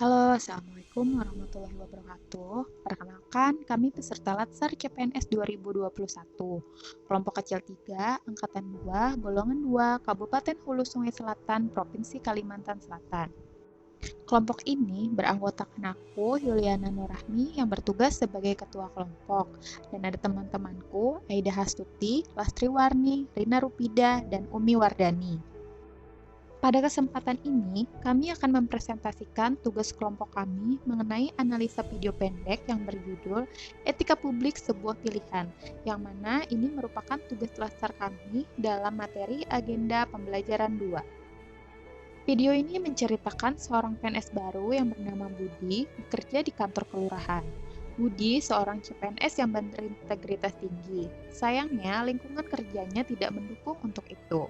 Halo, Assalamualaikum warahmatullahi wabarakatuh. Perkenalkan, kami peserta Latsar CPNS 2021, kelompok kecil 3, Angkatan 2, Golongan 2, Kabupaten Hulu Sungai Selatan, Provinsi Kalimantan Selatan. Kelompok ini beranggotakan aku, Yuliana Nurrahmi, yang bertugas sebagai ketua kelompok, dan ada teman-temanku, Aida Hastuti, Lastri Warni, Rina Rupida, dan Umi Wardani. Pada kesempatan ini, kami akan mempresentasikan tugas kelompok kami mengenai analisa video pendek yang berjudul Etika Publik Sebuah Pilihan, yang mana ini merupakan tugas dasar kami dalam materi agenda pembelajaran 2. Video ini menceritakan seorang PNS baru yang bernama Budi bekerja di kantor kelurahan. Budi seorang CPNS yang berintegritas tinggi. Sayangnya, lingkungan kerjanya tidak mendukung untuk itu.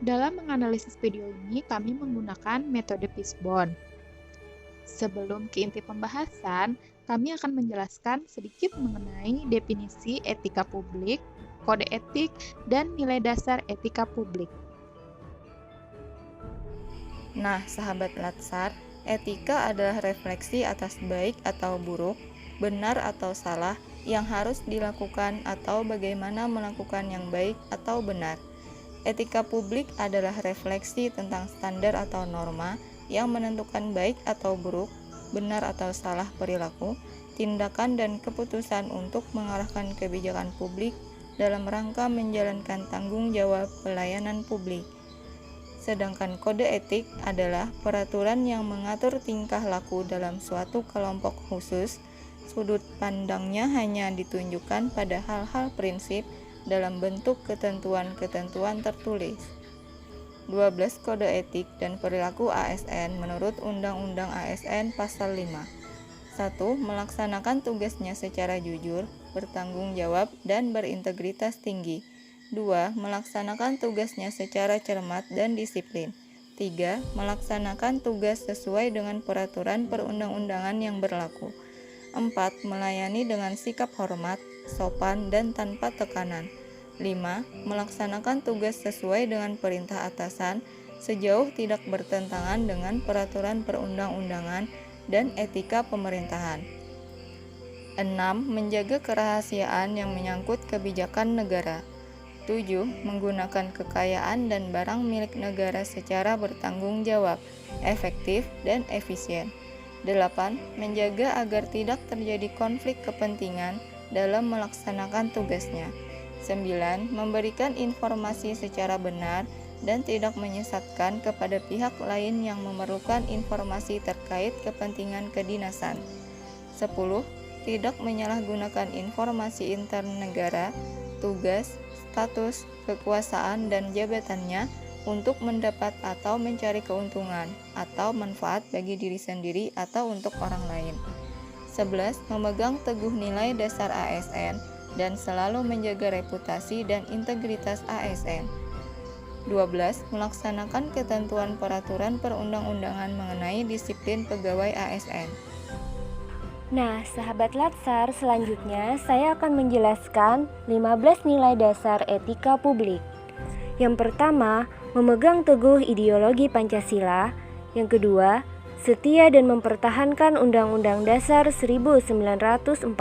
Dalam menganalisis video ini, kami menggunakan metode Fishbone. Sebelum ke inti pembahasan, kami akan menjelaskan sedikit mengenai definisi etika publik, kode etik, dan nilai dasar etika publik. Nah, sahabat Latsar, etika adalah refleksi atas baik atau buruk, benar atau salah yang harus dilakukan atau bagaimana melakukan yang baik atau benar. Etika publik adalah refleksi tentang standar atau norma yang menentukan baik atau buruk, benar atau salah perilaku, tindakan dan keputusan untuk mengarahkan kebijakan publik dalam rangka menjalankan tanggung jawab pelayanan publik. Sedangkan kode etik adalah peraturan yang mengatur tingkah laku dalam suatu kelompok khusus. Sudut pandangnya hanya ditunjukkan pada hal-hal prinsip dalam bentuk ketentuan-ketentuan tertulis. 12 Kode Etik dan Perilaku ASN menurut Undang-Undang ASN Pasal 5. 1. Melaksanakan tugasnya secara jujur, bertanggung jawab, dan berintegritas tinggi. 2. Melaksanakan tugasnya secara cermat dan disiplin. 3. Melaksanakan tugas sesuai dengan peraturan perundang-undangan yang berlaku. 4. Melayani dengan sikap hormat, sopan, dan tanpa tekanan. 5. Melaksanakan tugas sesuai dengan perintah atasan sejauh tidak bertentangan dengan peraturan perundang-undangan dan etika pemerintahan. 6. Menjaga kerahasiaan yang menyangkut kebijakan negara. 7. Menggunakan kekayaan dan barang milik negara secara bertanggung jawab, efektif, dan efisien. 8. Menjaga agar tidak terjadi konflik kepentingan dalam melaksanakan tugasnya. 9. Memberikan informasi secara benar dan tidak menyesatkan kepada pihak lain yang memerlukan informasi terkait kepentingan kedinasan. 10. Tidak menyalahgunakan informasi intern negara, tugas, status, kekuasaan, dan jabatannya untuk mendapat atau mencari keuntungan atau manfaat bagi diri sendiri atau untuk orang lain. 11. Memegang teguh nilai dasar ASN dan selalu menjaga reputasi dan integritas ASN. 12. Melaksanakan ketentuan peraturan perundang-undangan mengenai disiplin pegawai ASN. Nah, sahabat Latsar, selanjutnya saya akan menjelaskan 15 nilai dasar etika publik. Yang pertama, memegang teguh ideologi Pancasila. Yang kedua, setia dan mempertahankan Undang-Undang Dasar 1945.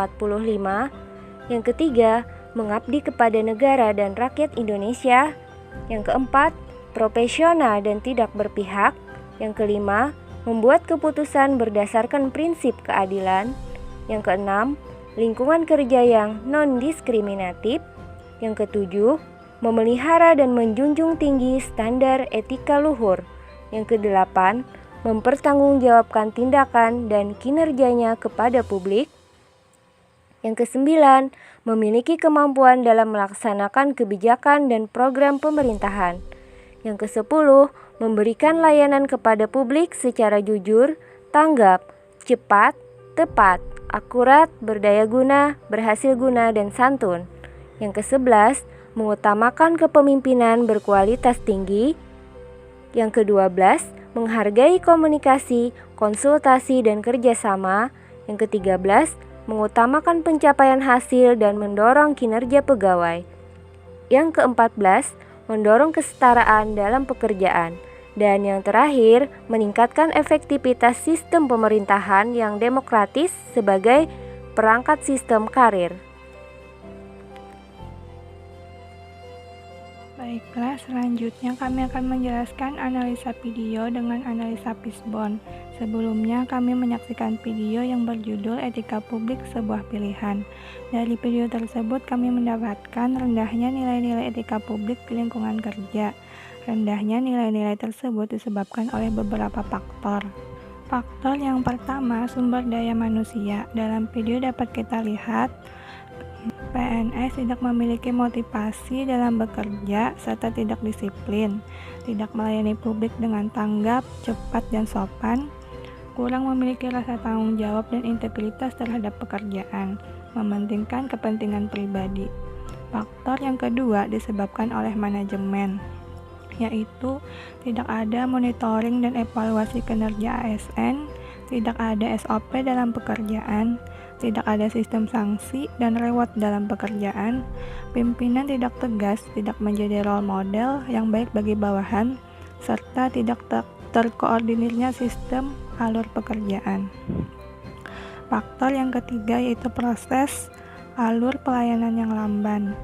Yang ketiga, mengabdi kepada negara dan rakyat Indonesia. Yang keempat, profesional dan tidak berpihak. Yang kelima, membuat keputusan berdasarkan prinsip keadilan. Yang keenam, lingkungan kerja yang non-diskriminatif. Yang ketujuh, memelihara dan menjunjung tinggi standar etika luhur. Yang kedelapan, mempertanggungjawabkan tindakan dan kinerjanya kepada publik. Yang kesembilan, memiliki kemampuan dalam melaksanakan kebijakan dan program pemerintahan. Yang kesepuluh, memberikan layanan kepada publik secara jujur, tanggap, cepat, tepat, akurat, berdaya guna, berhasil guna, dan santun. Yang kesebelas, mengutamakan kepemimpinan berkualitas tinggi. Yang kedua belas, menghargai komunikasi, konsultasi, dan kerjasama. Yang ke-13, mengutamakan pencapaian hasil dan mendorong kinerja pegawai. Yang ke-14, mendorong kesetaraan dalam pekerjaan. Dan yang terakhir, meningkatkan efektivitas sistem pemerintahan yang demokratis sebagai perangkat sistem karir. Baiklah, selanjutnya kami akan menjelaskan analisa video dengan analisa Fishbone. Sebelumnya, kami menyaksikan video yang berjudul Etika Publik Sebuah Pilihan. Dari video tersebut, kami mendapatkan rendahnya nilai-nilai etika publik di lingkungan kerja. Rendahnya nilai-nilai tersebut disebabkan oleh beberapa faktor. Faktor yang pertama, sumber daya manusia. Dalam video dapat kita lihat PNS tidak memiliki motivasi dalam bekerja serta tidak disiplin, tidak melayani publik dengan tanggap, cepat, dan sopan, kurang memiliki rasa tanggung jawab dan integritas terhadap pekerjaan, mementingkan kepentingan pribadi. Faktor yang kedua disebabkan oleh manajemen, yaitu tidak ada monitoring dan evaluasi kinerja ASN, tidak ada SOP dalam pekerjaan, tidak ada sistem sanksi dan reward dalam pekerjaan, pimpinan tidak tegas, tidak menjadi role model yang baik bagi bawahan, serta tidak terkoordinirnya sistem alur pekerjaan. Faktor yang ketiga yaitu proses alur pelayanan yang lamban.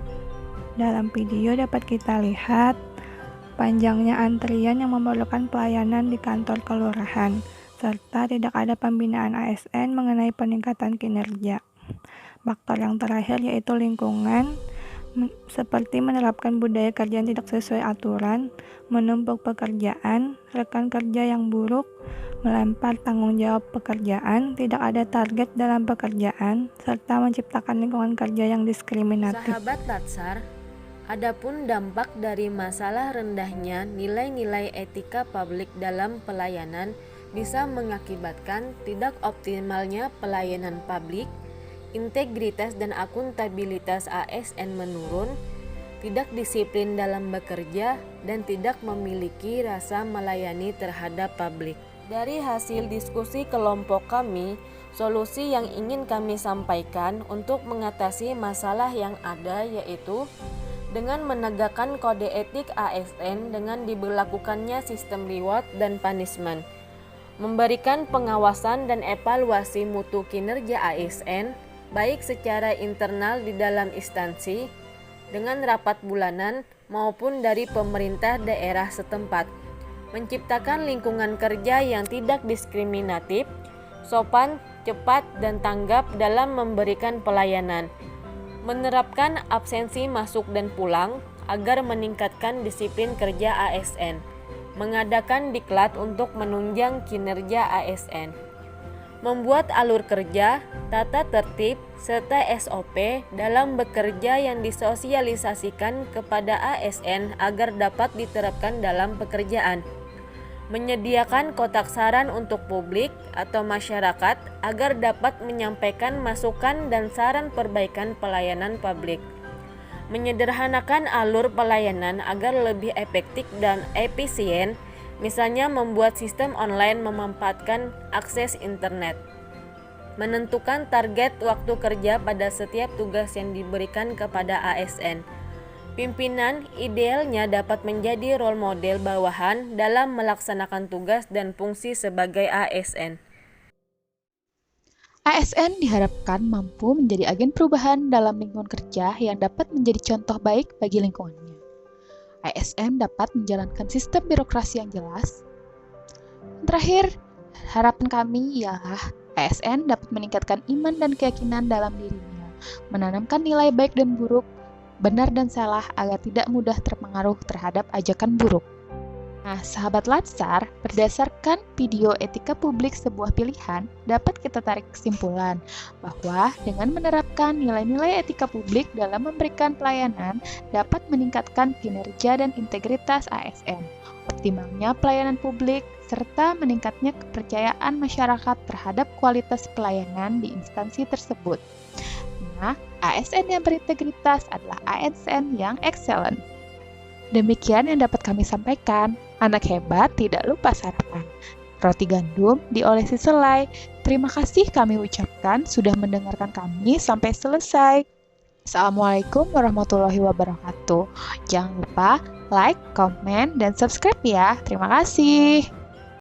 Dalam video dapat kita lihat panjangnya antrian yang memerlukan pelayanan di kantor kelurahan, serta tidak ada pembinaan ASN mengenai peningkatan kinerja. Faktor yang terakhir yaitu lingkungan, seperti menerapkan budaya kerja yang tidak sesuai aturan, menumpuk pekerjaan, rekan kerja yang buruk, melempar tanggung jawab pekerjaan, tidak ada target dalam pekerjaan, serta menciptakan lingkungan kerja yang diskriminatif. Sahabat Latsar, adapun dampak dari masalah rendahnya nilai-nilai etika publik dalam pelayanan bisa mengakibatkan tidak optimalnya pelayanan publik, integritas dan akuntabilitas ASN menurun, tidak disiplin dalam bekerja, dan tidak memiliki rasa melayani terhadap publik. Dari hasil diskusi kelompok kami, solusi yang ingin kami sampaikan untuk mengatasi masalah yang ada yaitu dengan menegakkan kode etik ASN dengan diberlakukannya sistem reward dan punishment, memberikan pengawasan dan evaluasi mutu kinerja ASN, baik secara internal di dalam instansi, dengan rapat bulanan maupun dari pemerintah daerah setempat, menciptakan lingkungan kerja yang tidak diskriminatif, sopan, cepat, dan tanggap dalam memberikan pelayanan, menerapkan absensi masuk dan pulang agar meningkatkan disiplin kerja ASN, mengadakan diklat untuk menunjang kinerja ASN, membuat alur kerja, tata tertib, serta SOP dalam bekerja yang disosialisasikan kepada ASN agar dapat diterapkan dalam pekerjaan, menyediakan kotak saran untuk publik atau masyarakat agar dapat menyampaikan masukan dan saran perbaikan pelayanan publik, menyederhanakan alur pelayanan agar lebih efektif dan efisien, misalnya membuat sistem online memanfaatkan akses internet, menentukan target waktu kerja pada setiap tugas yang diberikan kepada ASN. Pimpinan idealnya dapat menjadi role model bawahan dalam melaksanakan tugas dan fungsi sebagai ASN. ASN diharapkan mampu menjadi agen perubahan dalam lingkungan kerja yang dapat menjadi contoh baik bagi lingkungannya. ASN dapat menjalankan sistem birokrasi yang jelas. Terakhir, harapan kami ialah ASN dapat meningkatkan iman dan keyakinan dalam dirinya, menanamkan nilai baik dan buruk, benar dan salah agar tidak mudah terpengaruh terhadap ajakan buruk. Nah, sahabat Latsar, berdasarkan video etika publik sebuah pilihan, dapat kita tarik kesimpulan bahwa dengan menerapkan nilai-nilai etika publik dalam memberikan pelayanan dapat meningkatkan kinerja dan integritas ASN, optimalnya pelayanan publik, serta meningkatnya kepercayaan masyarakat terhadap kualitas pelayanan di instansi tersebut. Nah, ASN yang berintegritas adalah ASN yang excellent. Demikian yang dapat kami sampaikan. Anak hebat tidak lupa sarapan. Roti gandum diolesi selai. Terima kasih kami ucapkan sudah mendengarkan kami sampai selesai. Assalamualaikum warahmatullahi wabarakatuh. Jangan lupa like, komen, dan subscribe ya. Terima kasih.